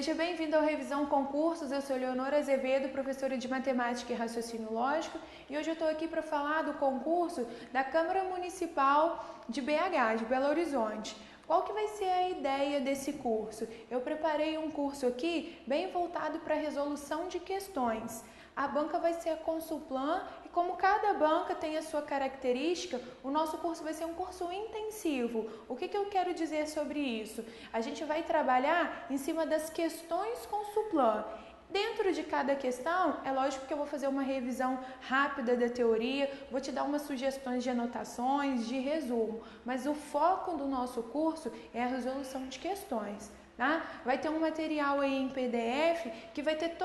Seja bem-vindo ao Revisão Concursos, eu sou Leonora Azevedo, professora de Matemática e Raciocínio Lógico, e hoje eu estou aqui para falar do concurso da Câmara Municipal de BH, de Belo Horizonte. Qual que vai ser a ideia desse curso? Eu preparei um curso aqui bem voltado para a resolução de questões. A banca vai ser a Consulplan e como cada banca tem a sua característica, o nosso curso vai ser um curso intensivo. O que eu quero dizer sobre isso? A gente vai trabalhar em cima das questões Consulplan. Dentro de cada questão, é lógico que eu vou fazer uma revisão rápida da teoria, vou te dar umas sugestões de anotações, de resumo, mas o foco do nosso curso é a resolução de questões. Tá? Vai ter um material aí em PDF que vai ter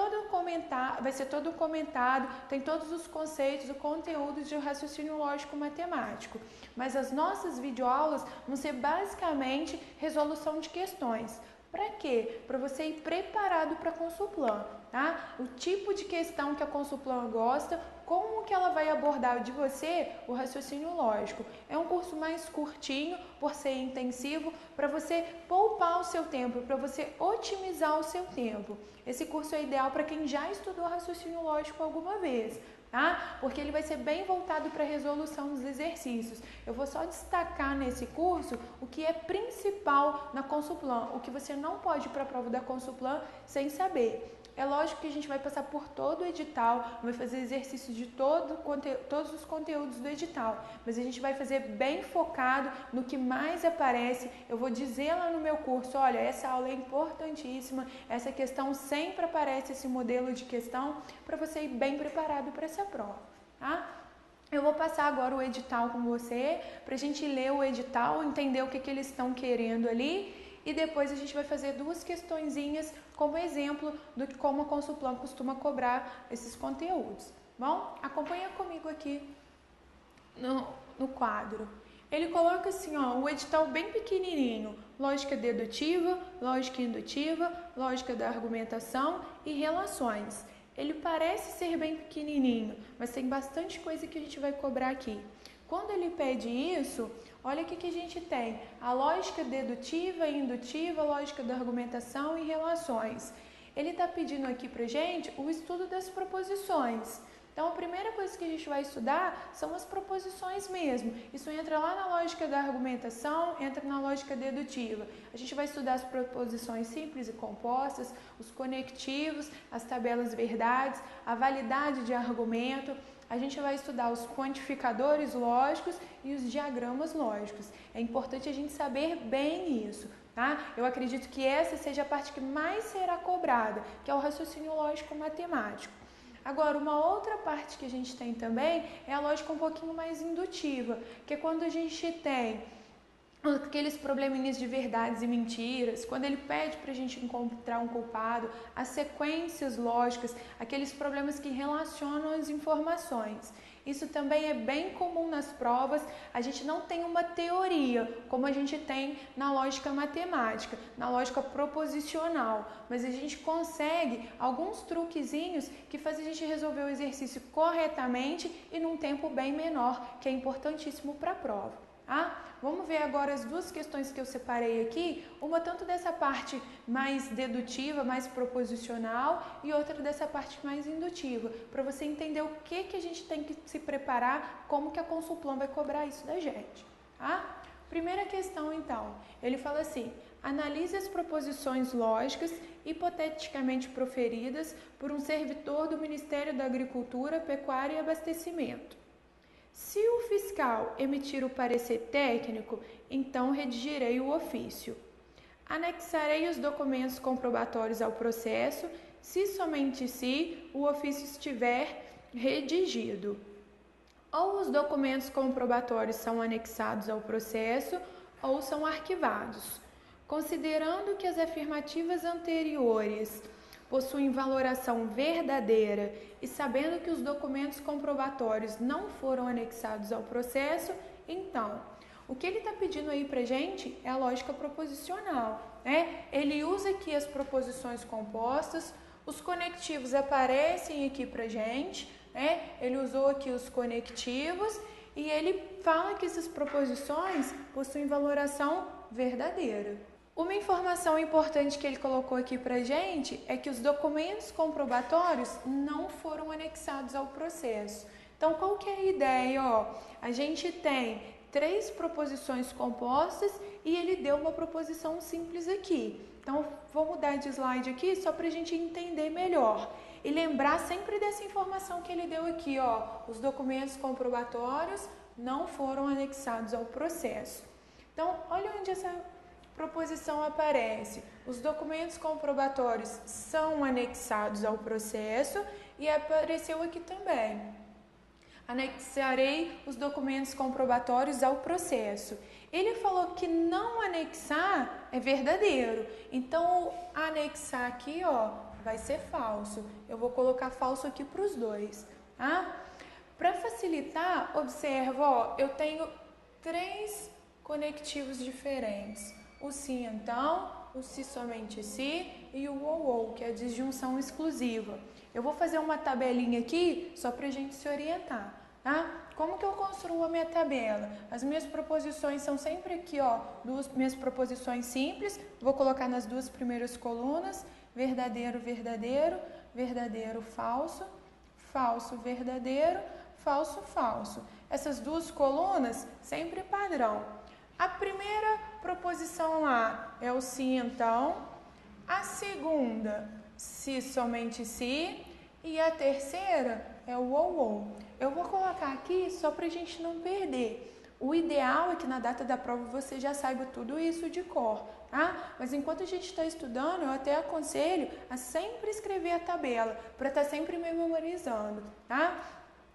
vai ser todo comentado, tem todos os conceitos, o conteúdo de raciocínio lógico matemático. Mas as nossas videoaulas vão ser basicamente resolução de questões. Para quê? Para você ir preparado para a Consulplan, tá? O tipo de questão que a Consulplan gosta, como que ela vai abordar de você o raciocínio lógico. É um curso mais curtinho, por ser intensivo, para você poupar o seu tempo, para você otimizar o seu tempo. Esse curso é ideal para quem já estudou raciocínio lógico alguma vez, tá? Porque ele vai ser bem voltado para a resolução dos exercícios. Eu vou só destacar nesse curso o que é principal na Consulplan, o que você não pode ir para a prova da Consulplan sem saber. É lógico que a gente vai passar por todo o edital, vai fazer exercícios de todos os conteúdos do edital, mas a gente vai fazer bem focado no que mais aparece. Eu vou dizer lá no meu curso, olha, essa aula é importantíssima, essa questão sempre aparece, esse modelo de questão, para você ir bem preparado para essa prova, tá? Eu vou passar agora o edital com você, para a gente ler o edital, entender o que eles estão querendo ali, e depois a gente vai fazer duas questõezinhas como exemplo de como a Consulplan costuma cobrar esses conteúdos. Bom, acompanha comigo aqui no quadro. Ele coloca assim, ó, o edital bem pequenininho, lógica dedutiva, lógica indutiva, lógica da argumentação e relações. Ele parece ser bem pequenininho, mas tem bastante coisa que a gente vai cobrar aqui. Quando ele pede isso, olha o que a gente tem, a lógica dedutiva e indutiva, lógica da argumentação e relações. Ele está pedindo aqui para gente o estudo das proposições. Então, a primeira coisa que a gente vai estudar são as proposições mesmo. Isso entra lá na lógica da argumentação, entra na lógica dedutiva. A gente vai estudar as proposições simples e compostas, os conectivos, as tabelas verdades, a validade de argumento. A gente vai estudar os quantificadores lógicos e os diagramas lógicos. É importante a gente saber bem isso, tá? Eu acredito que essa seja a parte que mais será cobrada, que é o raciocínio lógico matemático. Agora, uma outra parte que a gente tem também é a lógica um pouquinho mais indutiva, que é quando a gente tem aqueles probleminhas de verdades e mentiras, quando ele pede para a gente encontrar um culpado, as sequências lógicas, aqueles problemas que relacionam as informações. Isso também é bem comum nas provas, a gente não tem uma teoria, como a gente tem na lógica matemática, na lógica proposicional, mas a gente consegue alguns truquezinhos que fazem a gente resolver o exercício corretamente e num tempo bem menor, que é importantíssimo para a prova. Vamos ver agora as duas questões que eu separei aqui, uma tanto dessa parte mais dedutiva, mais proposicional e outra dessa parte mais indutiva, para você entender o que a gente tem que se preparar, como que a Consulplan vai cobrar isso da gente. Primeira questão então, ele fala assim, analise as proposições lógicas hipoteticamente proferidas por um servidor do Ministério da Agricultura, Pecuária e Abastecimento. Se o fiscal emitir o parecer técnico, então redigirei o ofício. Anexarei os documentos comprobatórios ao processo, se somente se o ofício estiver redigido. Ou os documentos comprobatórios são anexados ao processo ou são arquivados. Considerando que as afirmativas anteriores possuem valoração verdadeira e sabendo que os documentos comprobatórios não foram anexados ao processo, então, o que ele está pedindo aí para a gente é a lógica proposicional, né? Ele usa aqui as proposições compostas, os conectivos aparecem aqui para a gente, né? Ele usou aqui os conectivos e ele fala que essas proposições possuem valoração verdadeira. Uma informação importante que ele colocou aqui pra gente é que os documentos comprobatórios não foram anexados ao processo. Então, qual que é a ideia? A gente tem 3 proposições compostas e ele deu uma proposição simples aqui. Então, vou mudar de slide aqui só para a gente entender melhor. E lembrar sempre dessa informação que ele deu aqui, os documentos comprobatórios não foram anexados ao processo. Então, olha onde essa proposição aparece. Os documentos comprobatórios são anexados ao processo e apareceu aqui também. Anexarei os documentos comprobatórios ao processo. Ele falou que não anexar é verdadeiro. Então, anexar aqui, vai ser falso. Eu vou colocar falso aqui para os dois, tá? Para facilitar, observa, eu tenho 3 conectivos diferentes. O se então, o se somente se e o ou, que é a disjunção exclusiva. Eu vou fazer uma tabelinha aqui só para a gente se orientar, tá? Como que eu construo a minha tabela? As minhas proposições são sempre aqui, duas minhas proposições simples. Vou colocar nas 2 primeiras colunas, verdadeiro, verdadeiro, verdadeiro, falso, falso, verdadeiro, falso, falso. Essas 2 colunas sempre padrão. A primeira proposição lá é o se então, a segunda, se somente se, e a terceira é o ou. Eu vou colocar aqui só para a gente não perder. O ideal é que na data da prova você já saiba tudo isso de cor, tá? Mas enquanto a gente está estudando, eu até aconselho a sempre escrever a tabela, para estar sempre memorizando, tá?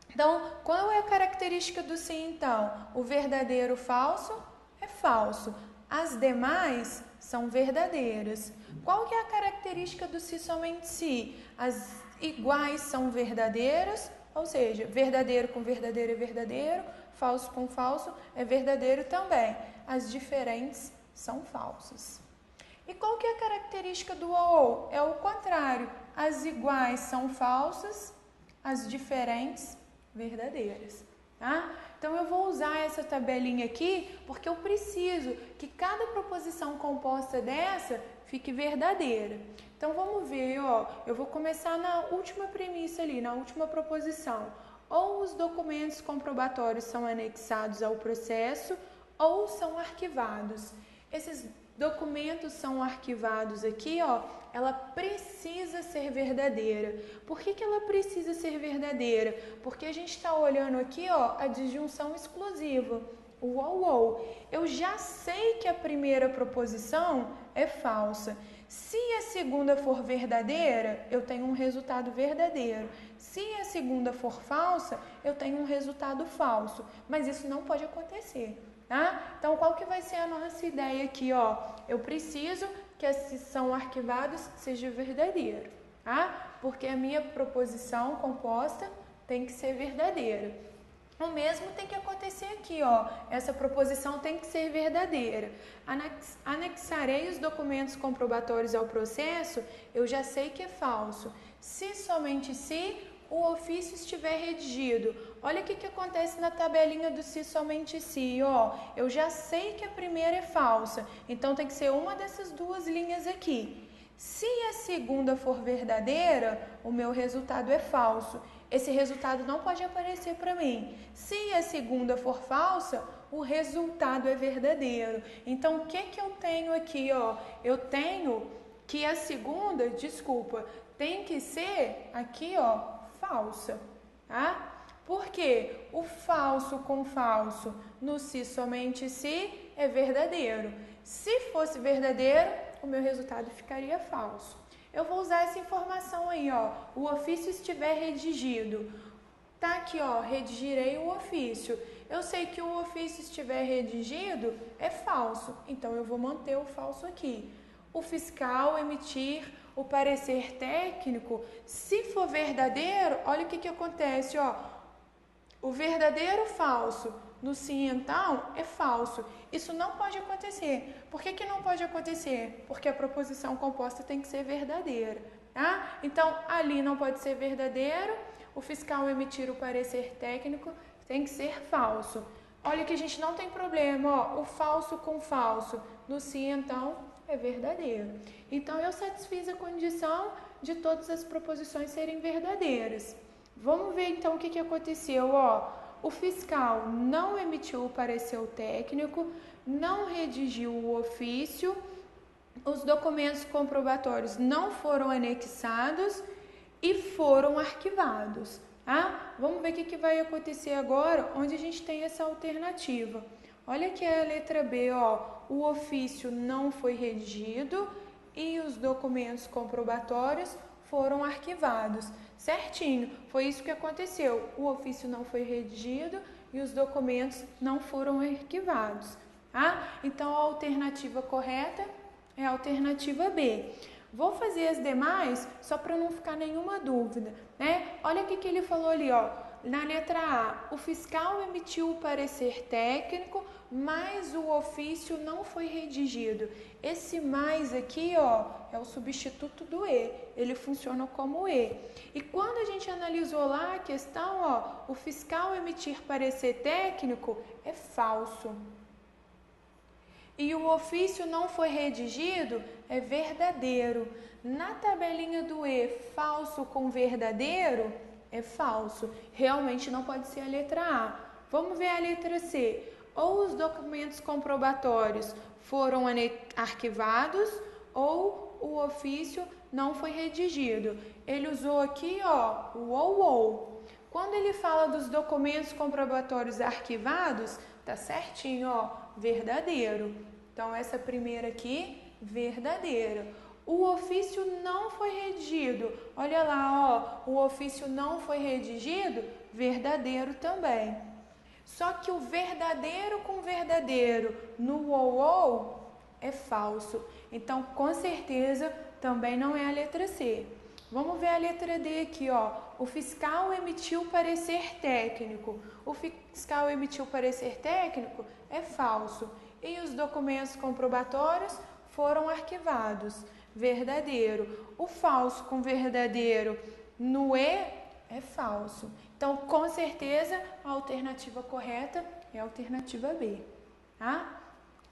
Então, qual é a característica do se então? O verdadeiro falso é falso. As demais são verdadeiras. Qual que é a característica do se somente se? As iguais são verdadeiras, ou seja, verdadeiro com verdadeiro é verdadeiro, falso com falso é verdadeiro também. As diferentes são falsas. E qual que é a característica do ou? É o contrário. As iguais são falsas, as diferentes verdadeiras, tá? Então, eu vou usar essa tabelinha aqui porque eu preciso que cada proposição composta dessa fique verdadeira. Então, vamos ver, eu vou começar na última premissa ali, na última proposição. Ou os documentos comprobatórios são anexados ao processo ou são arquivados. Esses documentos são arquivados aqui, ela precisa ser verdadeira. Por que ela precisa ser verdadeira? Porque a gente está olhando aqui, a disjunção exclusiva, o ou. Eu já sei que a primeira proposição é falsa. Se a segunda for verdadeira, eu tenho um resultado verdadeiro. Se a segunda for falsa, eu tenho um resultado falso. Mas isso não pode acontecer, tá? Então, qual que vai ser a nossa ideia aqui, Eu preciso que a são arquivados seja verdadeiro, tá? Porque a minha proposição composta tem que ser verdadeira. O mesmo tem que acontecer aqui, Essa proposição tem que ser verdadeira. Anexarei os documentos comprobatórios ao processo, eu já sei que é falso. Se somente se o ofício estiver redigido. Olha o que acontece na tabelinha do se somente se, Eu já sei que a primeira é falsa, então tem que ser uma dessas 2 linhas aqui. Se a segunda for verdadeira, o meu resultado é falso. Esse resultado não pode aparecer para mim. Se a segunda for falsa, o resultado é verdadeiro. Então, o que eu tenho aqui, Eu tenho que a segunda, tem que ser aqui, falsa, tá? Por quê? O falso com falso no se somente se é verdadeiro. Se fosse verdadeiro, o meu resultado ficaria falso. Eu vou usar essa informação aí, O ofício estiver redigido. Tá aqui, redigirei o ofício. Eu sei que o ofício estiver redigido é falso, então eu vou manter o falso aqui. O fiscal emitir o parecer técnico, se for verdadeiro, olha o que acontece, O verdadeiro falso no se então é falso. Isso não pode acontecer. Por que não pode acontecer? Porque a proposição composta tem que ser verdadeira, tá? Então, ali não pode ser verdadeiro, o fiscal emitir o parecer técnico tem que ser falso. Olha que a gente não tem problema, o falso com falso no se então é verdadeiro. Então, eu satisfiz a condição de todas as proposições serem verdadeiras. Vamos ver então o que aconteceu, ó. O fiscal não emitiu o parecer técnico, não redigiu o ofício, os documentos comprobatórios não foram anexados e foram arquivados. Tá? Vamos ver o que vai acontecer agora, onde a gente tem essa alternativa. Olha aqui a letra B, ó. O ofício não foi redigido e os documentos comprobatórios foram arquivados. Certinho, foi isso que aconteceu. O ofício não foi redigido e os documentos não foram arquivados. Tá? Então, a alternativa correta é a alternativa B. Vou fazer as demais só para não ficar nenhuma dúvida, né? Olha o que ele falou ali, ó. Na letra A, o fiscal emitiu o parecer técnico, mas o ofício não foi redigido. Esse mais aqui, ó, é o substituto do E. Ele funciona como E. E quando a gente analisou lá a questão, ó, o fiscal emitir parecer técnico é falso. E o ofício não foi redigido é verdadeiro. Na tabelinha do E, falso com verdadeiro é falso. Realmente não pode ser a letra A. Vamos ver a letra C. Ou os documentos comprobatórios foram arquivados ou o ofício não foi redigido. Ele usou aqui, ó, o ou. Quando ele fala dos documentos comprobatórios arquivados, tá certinho, ó, verdadeiro. Então, essa primeira aqui, verdadeira. O ofício não foi redigido. Olha lá, ó, o ofício não foi redigido, verdadeiro também. Só que o verdadeiro com verdadeiro no ou é falso. Então, com certeza, também não é a letra C. Vamos ver a letra D aqui, ó. O fiscal emitiu parecer técnico. O fiscal emitiu parecer técnico é falso. E os documentos comprobatórios foram arquivados. Verdadeiro. O falso com verdadeiro no E é falso. Então, com certeza, a alternativa correta é a alternativa B. Tá?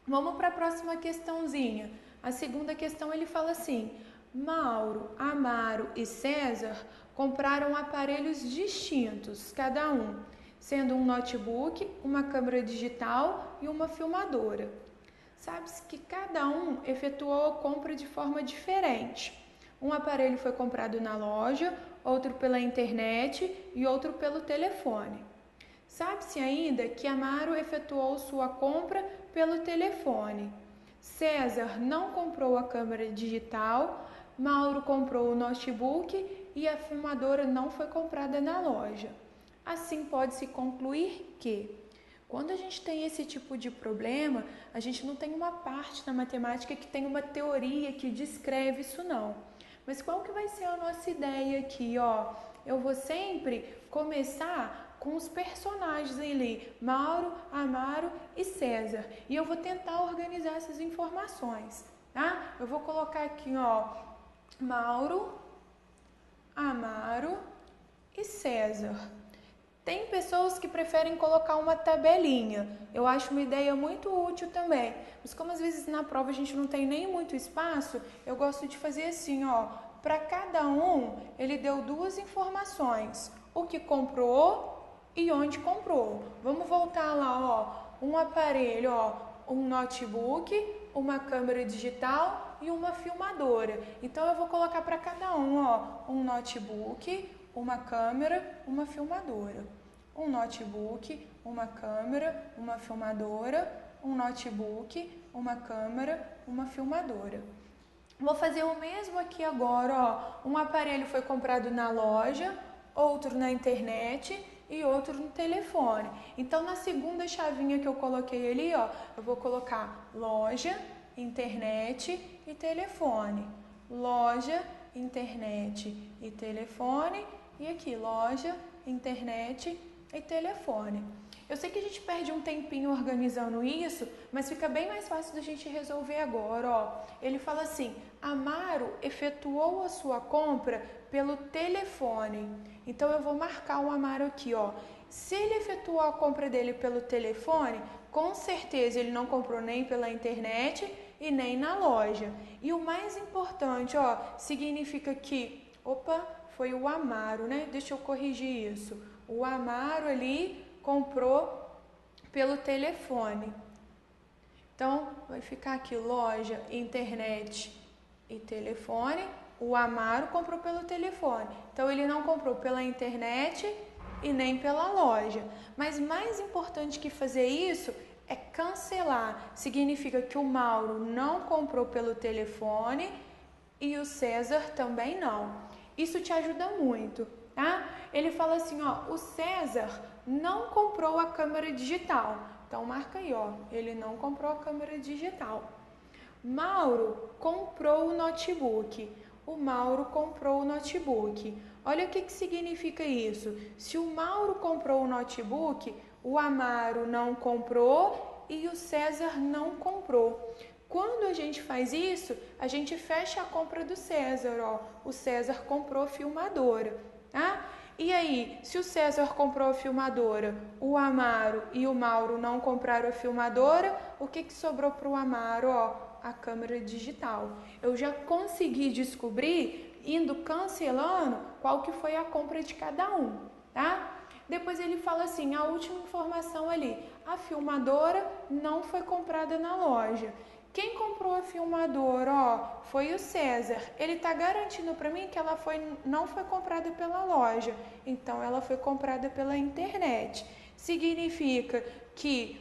Vamos para a próxima questãozinha. A segunda questão ele fala assim: Mauro, Amaro e César compraram aparelhos distintos, cada um, sendo um notebook, uma câmera digital e uma filmadora. Sabe-se que cada um efetuou a compra de forma diferente. Um aparelho foi comprado na loja, outro pela internet e outro pelo telefone. Sabe-se ainda que Amaro efetuou sua compra pelo telefone. César não comprou a câmera digital, Mauro comprou o notebook e a filmadora não foi comprada na loja. Assim, pode-se concluir que, quando a gente tem esse tipo de problema, a gente não tem uma parte na matemática que tem uma teoria que descreve isso não. Mas qual que vai ser a nossa ideia aqui, ó? Eu vou sempre começar com os personagens ali, Mauro, Amaro e César. E eu vou tentar organizar essas informações, tá? Eu vou colocar aqui, ó, Mauro, Amaro e César. Tem pessoas que preferem colocar uma tabelinha. Eu acho uma ideia muito útil também. Mas como às vezes na prova a gente não tem nem muito espaço, eu gosto de fazer assim, ó. Para cada um, ele deu duas informações. O que comprou e onde comprou. Vamos voltar lá, ó. Um aparelho, ó. Um notebook, uma câmera digital e uma filmadora. Então, eu vou colocar para cada um, ó. Um notebook, uma câmera, uma filmadora. Um notebook, uma câmera, uma filmadora, um notebook, uma câmera, uma filmadora. Vou fazer o mesmo aqui agora, ó. Um aparelho foi comprado na loja, outro na internet e outro no telefone. Então, na segunda chavinha que eu coloquei ali, ó, eu vou colocar loja, internet e telefone. Loja, internet e telefone. E aqui, loja, internet e telefone. Eu sei que a gente perde um tempinho organizando isso, mas fica bem mais fácil da gente resolver agora, ó. Ele fala assim: Amaro efetuou a sua compra pelo telefone. Então, eu vou marcar o Amaro aqui, ó. Se ele efetuou a compra dele pelo telefone, com certeza ele não comprou nem pela internet e nem na loja. E o mais importante, ó, significa que, foi o Amaro, né? Deixa eu corrigir isso. O Amaro ali comprou pelo telefone. Então, vai ficar aqui loja, internet e telefone. O Amaro comprou pelo telefone. Então, ele não comprou pela internet e nem pela loja. Mas mais importante que fazer isso é cancelar. Significa que o Mauro não comprou pelo telefone e o César também não. Isso te ajuda muito, tá? Ele fala assim, ó, o César não comprou a câmera digital. Então, marca aí, ó, ele não comprou a câmera digital. Mauro comprou o notebook. O Mauro comprou o notebook. Olha o que significa isso. Se o Mauro comprou o notebook, o Amaro não comprou e o César não comprou. Quando a gente faz isso, a gente fecha a compra do César, ó. O César comprou a filmadora, tá? E aí, se o César comprou a filmadora, o Amaro e o Mauro não compraram a filmadora, o que sobrou para o Amaro, ó? A câmera digital. Eu já consegui descobrir, indo cancelando, qual que foi a compra de cada um, tá? Depois ele fala assim, a última informação ali, a filmadora não foi comprada na loja. Quem comprou a filmadora, ó, foi o César. Ele está garantindo para mim que ela não foi comprada pela loja. Então, ela foi comprada pela internet. Significa que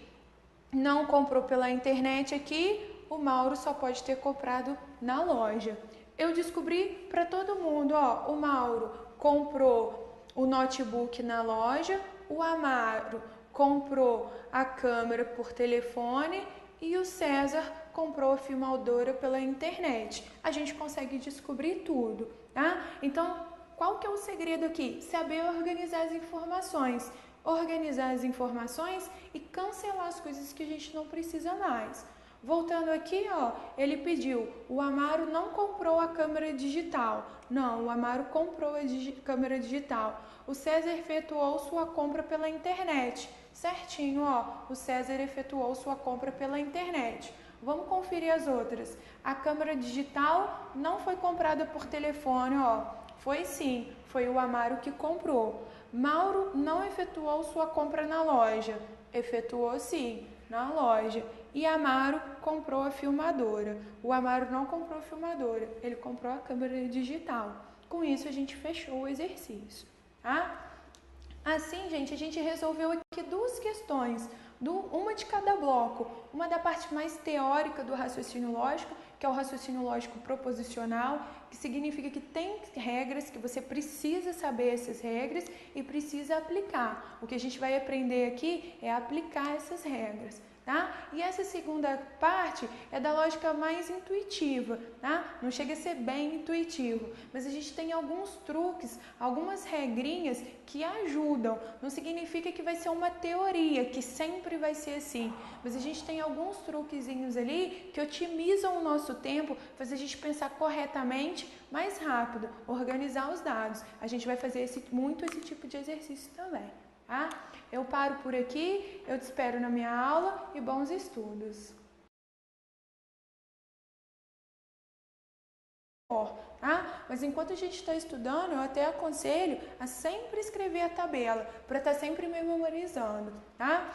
não comprou pela internet aqui, o Mauro só pode ter comprado na loja. Eu descobri para todo mundo, ó, o Mauro comprou o notebook na loja, o Amaro comprou a câmera por telefone e o César comprou a filmadora pela internet. A gente consegue descobrir tudo, tá? Então, qual que é o segredo aqui? Saber organizar as informações. Organizar as informações e cancelar as coisas que a gente não precisa mais. Voltando aqui, ó, ele pediu, o Amaro não comprou a câmera digital. Não, o Amaro comprou a câmera digital. O César efetuou sua compra pela internet. Certinho, ó, o César efetuou sua compra pela internet. Vamos conferir as outras. A câmera digital não foi comprada por telefone, ó. Foi sim, foi o Amaro que comprou. Mauro não efetuou sua compra na loja. Efetuou sim, na loja. E Amaro comprou a filmadora. O Amaro não comprou a filmadora, ele comprou a câmera digital. Com isso a gente fechou o exercício, tá? Assim, gente, a gente resolveu aqui duas questões, uma de cada bloco. Uma da parte mais teórica do raciocínio lógico, que é o raciocínio lógico proposicional, que significa que tem regras, que você precisa saber essas regras e precisa aplicar. O que a gente vai aprender aqui é aplicar essas regras. Tá? E essa segunda parte é da lógica mais intuitiva, tá? Não chega a ser bem intuitivo, mas a gente tem alguns truques, algumas regrinhas que ajudam. Não significa que vai ser uma teoria, que sempre vai ser assim, mas a gente tem alguns truquezinhos ali que otimizam o nosso tempo, faz a gente pensar corretamente, mais rápido, organizar os dados. A gente vai fazer muito esse tipo de exercício também. Tá? Eu paro por aqui, eu te espero na minha aula e bons estudos. Tá? Mas enquanto a gente está estudando, eu até aconselho a sempre escrever a tabela, para estar sempre memorizando. Tá?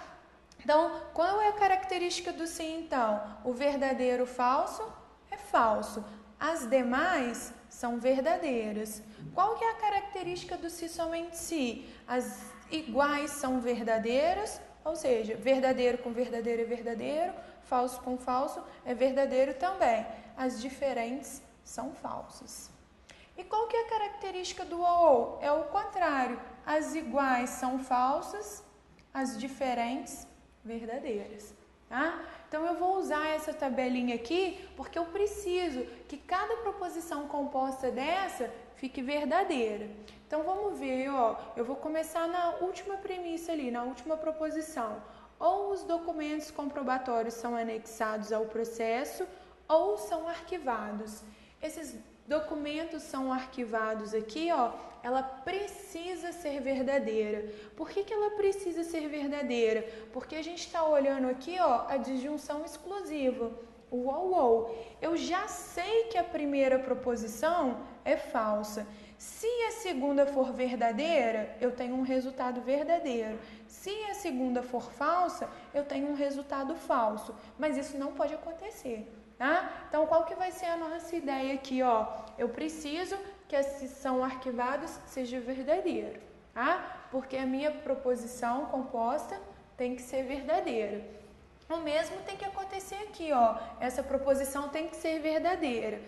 Então, qual é a característica do sim, então? O verdadeiro falso é falso. As demais são verdadeiras. Qual que é a característica do se somente se? As iguais são verdadeiras, ou seja, verdadeiro com verdadeiro é verdadeiro, falso com falso é verdadeiro também. As diferentes são falsas. E qual que é a característica do ou? É o contrário. As iguais são falsas, as diferentes verdadeiras. Tá? Então, eu vou usar essa tabelinha aqui porque eu preciso que cada proposição composta dessa fique verdadeira. Então, vamos ver, ó, eu vou começar na última premissa ali, na última proposição. Ou os documentos comprobatórios são anexados ao processo ou são arquivados. Esses documentos são arquivados aqui, ó, ela precisa ser verdadeira. Por que ela precisa ser verdadeira? Porque a gente está olhando aqui, ó, a disjunção exclusiva. Uou! Eu já sei que a primeira proposição é falsa. Se a segunda for verdadeira, eu tenho um resultado verdadeiro. Se a segunda for falsa, eu tenho um resultado falso. Mas isso não pode acontecer, tá? Então, qual que vai ser a nossa ideia aqui, ó? Eu preciso que a são arquivados seja verdadeiro, tá? Porque a minha proposição composta tem que ser verdadeira. O mesmo tem que acontecer aqui, ó. Essa proposição tem que ser verdadeira.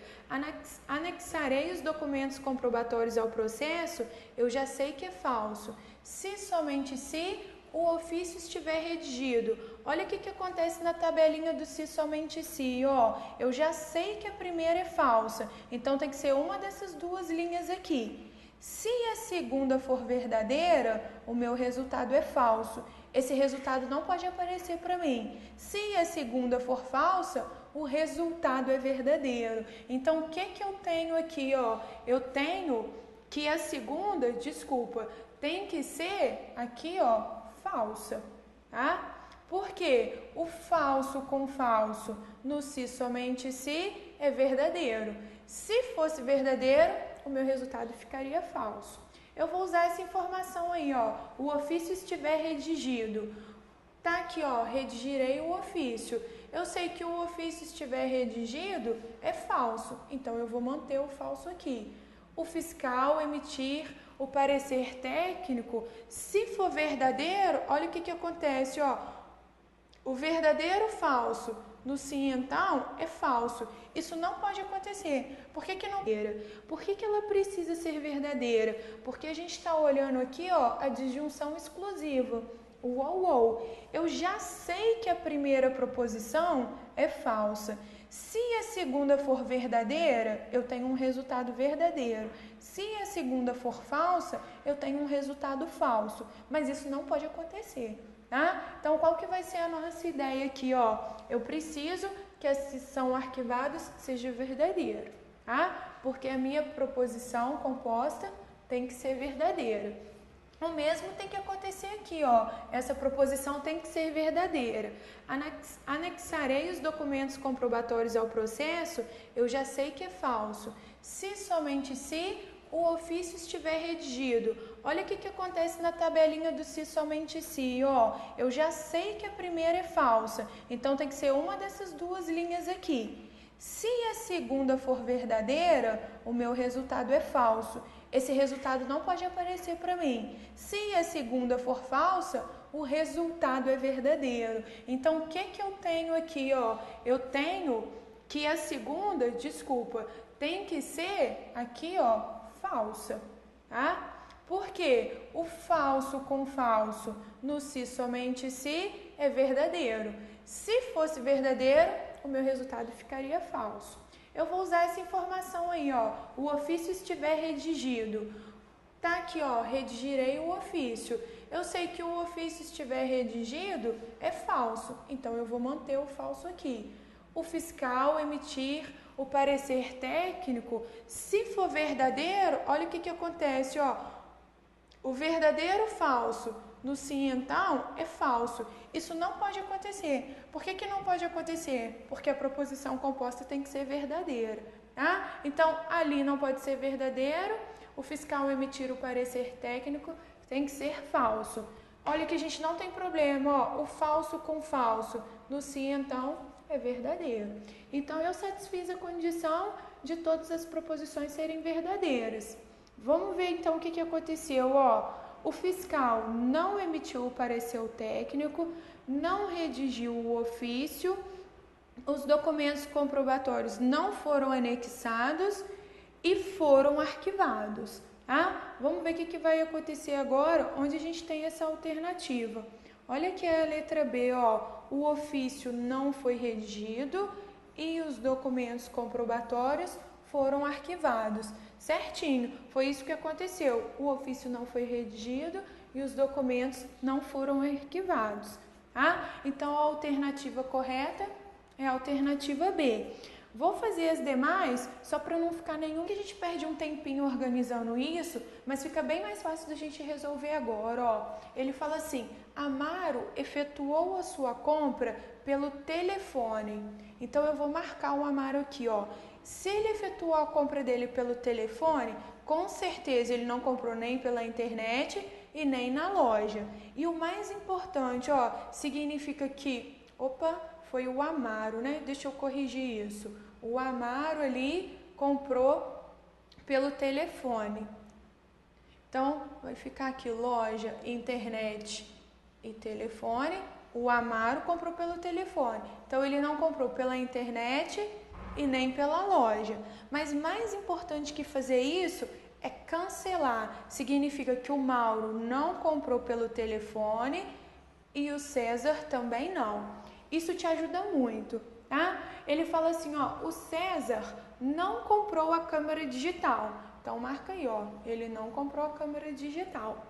Anexarei os documentos comprobatórios ao processo, eu já sei que é falso. Se somente se o ofício estiver redigido. Olha o que acontece na tabelinha do se somente se, ó. Eu já sei que a primeira é falsa, então tem que ser uma dessas duas linhas aqui. Se a segunda for verdadeira, o meu resultado é falso. Esse resultado não pode aparecer para mim. Se a segunda for falsa, o resultado é verdadeiro. Então, o que eu tenho aqui, ó? Eu tenho que a segunda, tem que ser aqui, ó, falsa, tá? Porque o falso com falso no se somente se é verdadeiro. Se fosse verdadeiro, o meu resultado ficaria falso. Eu vou usar essa informação aí, ó. O ofício estiver redigido. Tá aqui, ó, redigirei o ofício. Eu sei que o ofício estiver redigido é falso, então eu vou manter o falso aqui. O fiscal emitir o parecer técnico, se for verdadeiro, olha o que acontece, ó. O verdadeiro falso no sim, então, é falso. Isso não pode acontecer. Por que não? Por que ela precisa ser verdadeira? Porque a gente está olhando aqui, ó, a disjunção exclusiva. Uou! Eu já sei que a primeira proposição é falsa. Se a segunda for verdadeira, eu tenho um resultado verdadeiro. Se a segunda for falsa, eu tenho um resultado falso. Mas isso não pode acontecer, tá? Então, qual que vai ser a nossa ideia aqui, ó? Eu preciso que a são arquivados seja verdadeira, tá? Porque a minha proposição composta tem que ser verdadeira. O mesmo tem que acontecer aqui, ó. Essa proposição tem que ser verdadeira. Anexarei os documentos comprobatórios ao processo, eu já sei que é falso. Se somente se o ofício estiver redigido. Olha o que acontece na tabelinha do se somente se, ó. Eu já sei que a primeira é falsa, então tem que ser uma dessas duas linhas aqui. Se a segunda for verdadeira, o meu resultado é falso. Esse resultado não pode aparecer para mim. Se a segunda for falsa, o resultado é verdadeiro. Então, o que eu tenho aqui, ó? Eu tenho que a segunda, tem que ser aqui, ó, falsa, tá? Porque o falso com falso no se somente se é verdadeiro. Se fosse verdadeiro, o meu resultado ficaria falso. Eu vou usar essa informação aí, ó. O ofício estiver redigido. Tá aqui, ó, redigirei o ofício. Eu sei que o ofício estiver redigido é falso, então eu vou manter o falso aqui. O fiscal emitir o parecer técnico, se for verdadeiro, olha o que acontece, ó. O verdadeiro falso no sim, então, é falso. Isso não pode acontecer. Por que não pode acontecer? Porque a proposição composta tem que ser verdadeira, tá? Então, ali não pode ser verdadeiro, o fiscal emitir o parecer técnico tem que ser falso. Olha que a gente não tem problema, ó, o falso com falso no sim, então, é verdadeiro. Então, eu satisfiz a condição de todas as proposições serem verdadeiras. Vamos ver, então, o que aconteceu, ó. O fiscal não emitiu o parecer técnico, não redigiu o ofício, os documentos comprobatórios não foram anexados e foram arquivados, tá? Vamos ver o que vai acontecer agora, onde a gente tem essa alternativa. Olha aqui a letra B, ó, o ofício não foi redigido e os documentos comprobatórios foram arquivados. Certinho, foi isso que aconteceu. O ofício não foi redigido e os documentos não foram arquivados, tá? Então, a alternativa correta é a alternativa B. Vou fazer as demais, só para não ficar nenhum que a gente perde um tempinho organizando isso, mas fica bem mais fácil da gente resolver agora, ó. Ele fala assim, Amaro efetuou a sua compra pelo telefone. Então, eu vou marcar o Amaro aqui, ó. Se ele efetuou a compra dele pelo telefone, com certeza ele não comprou nem pela internet e nem na loja. E o mais importante, ó, significa que, foi o Amaro, né? Deixa eu corrigir isso. O Amaro ali comprou pelo telefone. Então, vai ficar aqui loja, internet e telefone. O Amaro comprou pelo telefone. Então, ele não comprou pela internet e nem pela loja. Mas mais importante que fazer isso é cancelar. Significa que o Mauro não comprou pelo telefone e o César também não. Isso te ajuda muito, tá? Ele fala assim, ó, o César não comprou a câmera digital. Então, marca aí, ó, ele não comprou a câmera digital.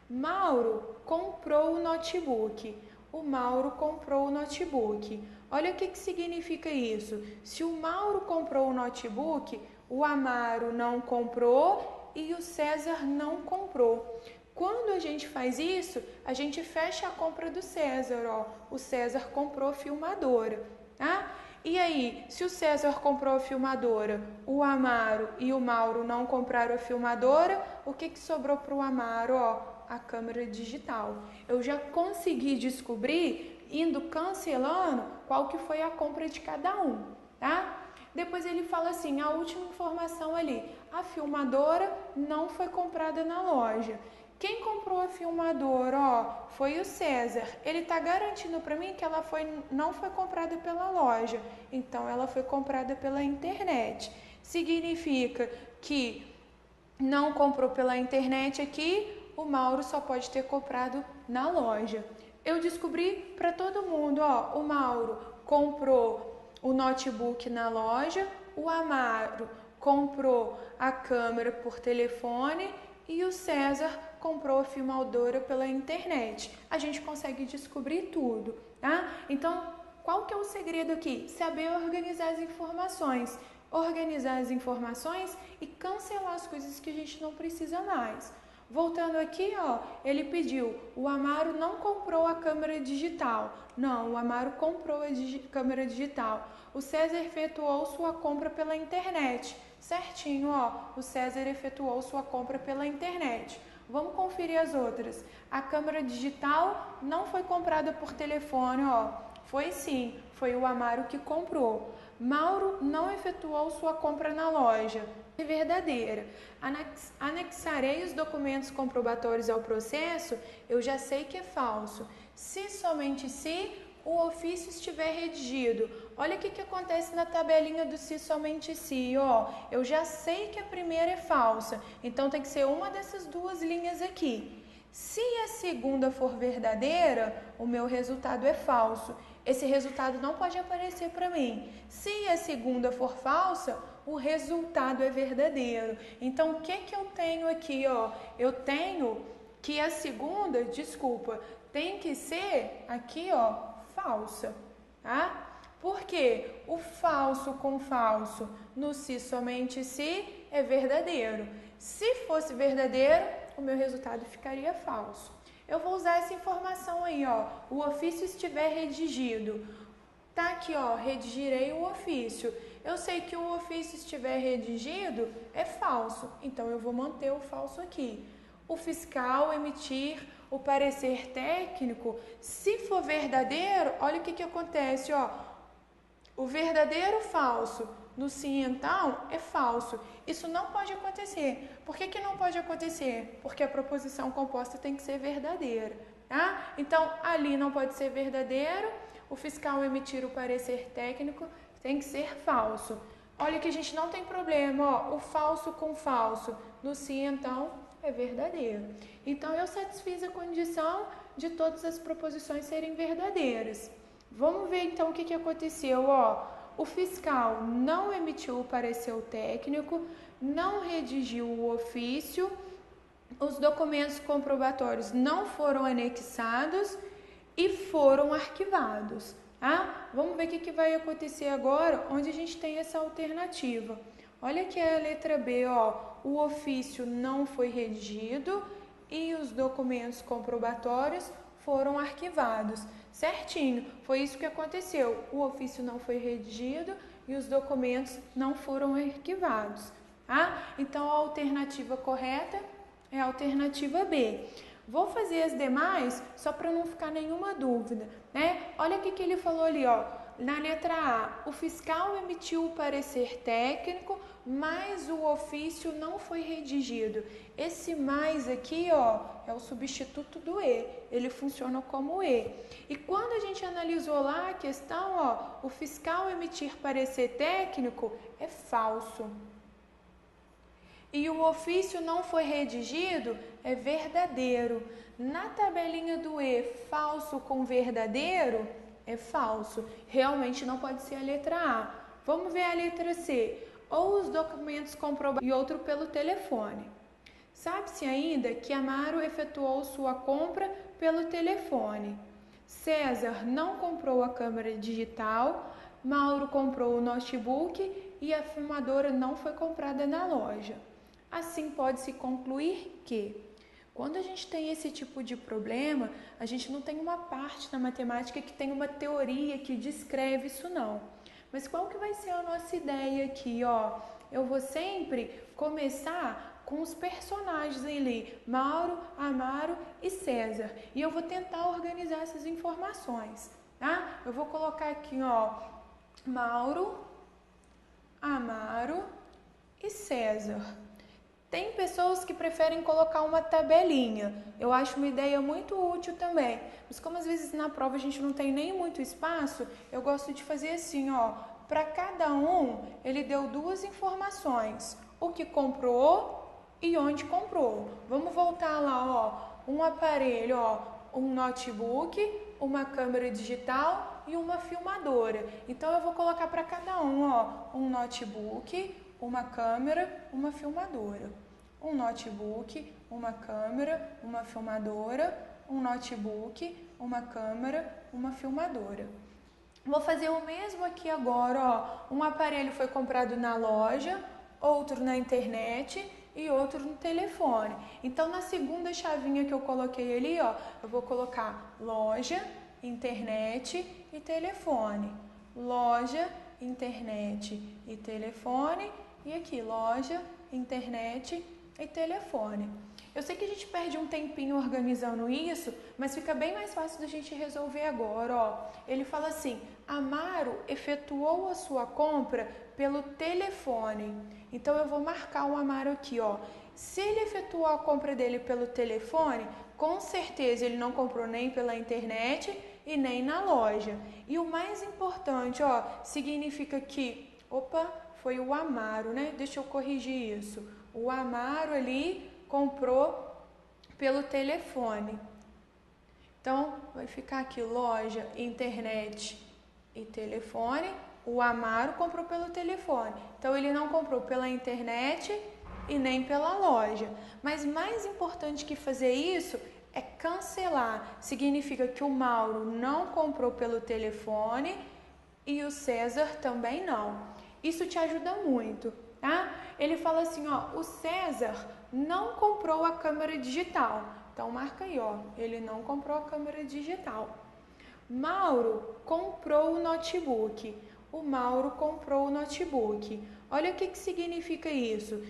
Mauro comprou o notebook. O Mauro comprou o notebook. Olha o que significa isso. Se o Mauro comprou o notebook, o Amaro não comprou e o César não comprou. Quando a gente faz isso, a gente fecha a compra do César, ó. O César comprou a filmadora, tá? E aí, se o César comprou a filmadora, o Amaro e o Mauro não compraram a filmadora, o que sobrou para o Amaro, ó? A câmera digital. Eu já consegui descobrir, indo cancelando, qual que foi a compra de cada um, tá? Depois ele fala assim, a última informação ali, a filmadora não foi comprada na loja. Quem comprou a filmadora, ó, foi o César. Ele tá garantindo para mim que ela não foi comprada pela loja, então ela foi comprada pela internet. Significa que não comprou pela internet aqui, o Mauro só pode ter comprado na loja. Eu descobri para todo mundo, ó, o Mauro comprou o notebook na loja, o Amaro comprou a câmera por telefone e o César comprou a filmadora pela internet. A gente consegue descobrir tudo, tá? Então, qual que é o segredo aqui? Saber organizar as informações. Organizar as informações e cancelar as coisas que a gente não precisa mais. Voltando aqui, ó, ele pediu, o Amaro não comprou a câmera digital. Não, o Amaro comprou a câmera digital. O César efetuou sua compra pela internet. Certinho, ó, o César efetuou sua compra pela internet. Vamos conferir as outras. A câmera digital não foi comprada por telefone, ó. Foi sim, foi o Amaro que comprou. Mauro não efetuou sua compra na loja. É verdadeira. Anexarei os documentos comprobatórios ao processo, eu já sei que é falso. Se somente se o ofício estiver redigido. Olha o que acontece na tabelinha do se somente se, ó. Eu já sei que a primeira é falsa, então tem que ser uma dessas duas linhas aqui. Se a segunda for verdadeira, o meu resultado é falso. Esse resultado não pode aparecer para mim. Se a segunda for falsa, o resultado é verdadeiro. Então, o que eu tenho aqui, ó? Eu tenho que a segunda, tem que ser aqui, ó, falsa, tá? Porque o falso com falso no se somente se é verdadeiro. Se fosse verdadeiro, o meu resultado ficaria falso. Eu vou usar essa informação aí, ó. O ofício estiver redigido. Tá aqui, ó, redigirei o ofício. Eu sei que o ofício estiver redigido é falso, então eu vou manter o falso aqui. O fiscal emitir o parecer técnico, se for verdadeiro, olha o que acontece, ó. O verdadeiro falso no sim, então, é falso. Isso não pode acontecer. Por que não pode acontecer? Porque a proposição composta tem que ser verdadeira, tá? Então, ali não pode ser verdadeiro, o fiscal emitir o parecer técnico tem que ser falso. Olha que a gente não tem problema, ó, o falso com falso no sim, então, é verdadeiro. Então, eu satisfiz a condição de todas as proposições serem verdadeiras. Vamos ver, então, o que aconteceu, ó. O fiscal não emitiu o parecer técnico, não redigiu o ofício, os documentos comprobatórios não foram anexados e foram arquivados. Vamos ver o que vai acontecer agora, onde a gente tem essa alternativa. Olha aqui a letra B, ó, o ofício não foi redigido e os documentos comprobatórios foram arquivados. Certinho, foi isso que aconteceu. O ofício não foi redigido e os documentos não foram arquivados. Então a alternativa correta é a alternativa B. Vou fazer as demais só para não ficar nenhuma dúvida, né? Olha o que ele falou ali, ó. Na letra A, o fiscal emitiu o parecer técnico, mas o ofício não foi redigido. Esse mais aqui, ó, é o substituto do E. Ele funciona como E. E quando a gente analisou lá a questão, ó, o fiscal emitir parecer técnico é falso. E o ofício não foi redigido é verdadeiro. Na tabelinha do E, falso com verdadeiro é falso. Realmente não pode ser a letra A. Vamos ver a letra C. Ou os documentos comprovados e outro pelo telefone. Sabe-se ainda que Amaro efetuou sua compra pelo telefone. César não comprou a câmera digital. Mauro comprou o notebook e a filmadora não foi comprada na loja. Assim, pode-se concluir que, quando a gente tem esse tipo de problema, a gente não tem uma parte na matemática que tem uma teoria que descreve isso não. Mas qual que vai ser a nossa ideia aqui, ó? Eu vou sempre começar com os personagens ali, Mauro, Amaro e César. E eu vou tentar organizar essas informações, tá? Eu vou colocar aqui, ó, Mauro, Amaro e César. Tem pessoas que preferem colocar uma tabelinha. Eu acho uma ideia muito útil também. Mas como às vezes na prova a gente não tem nem muito espaço, eu gosto de fazer assim, ó. Para cada um, ele deu duas informações. O que comprou e onde comprou. Vamos voltar lá, ó. Um aparelho, ó. Um notebook, uma câmera digital e uma filmadora. Então eu vou colocar para cada um, ó. Um notebook, uma câmera, uma filmadora. Um notebook, uma câmera, uma filmadora, um notebook, uma câmera, uma filmadora. Vou fazer o mesmo aqui agora, ó. Um aparelho foi comprado na loja, outro na internet e outro no telefone. Então, na segunda chavinha que eu coloquei ali, ó, eu vou colocar loja, internet e telefone. Loja, internet e telefone. E aqui, loja, internet e telefone. Eu sei que a gente perde um tempinho organizando isso, mas fica bem mais fácil da gente resolver agora, ó. Ele fala assim, Amaro efetuou a sua compra pelo telefone. Então, eu vou marcar o Amaro aqui, ó. Se ele efetuou a compra dele pelo telefone, com certeza ele não comprou nem pela internet e nem na loja. E o mais importante, ó, significa que, foi o Amaro, né? Deixa eu corrigir isso. O Amaro ali comprou pelo telefone. Então, vai ficar aqui loja, internet e telefone. O Amaro comprou pelo telefone. Então, ele não comprou pela internet e nem pela loja. Mas mais importante que fazer isso é cancelar. Significa que o Mauro não comprou pelo telefone e o César também não. Isso te ajuda muito, tá? Ele fala assim, ó, o César não comprou a câmera digital. Então, marca aí, ó, ele não comprou a câmera digital. Mauro comprou o notebook. O Mauro comprou o notebook. Olha o que significa isso.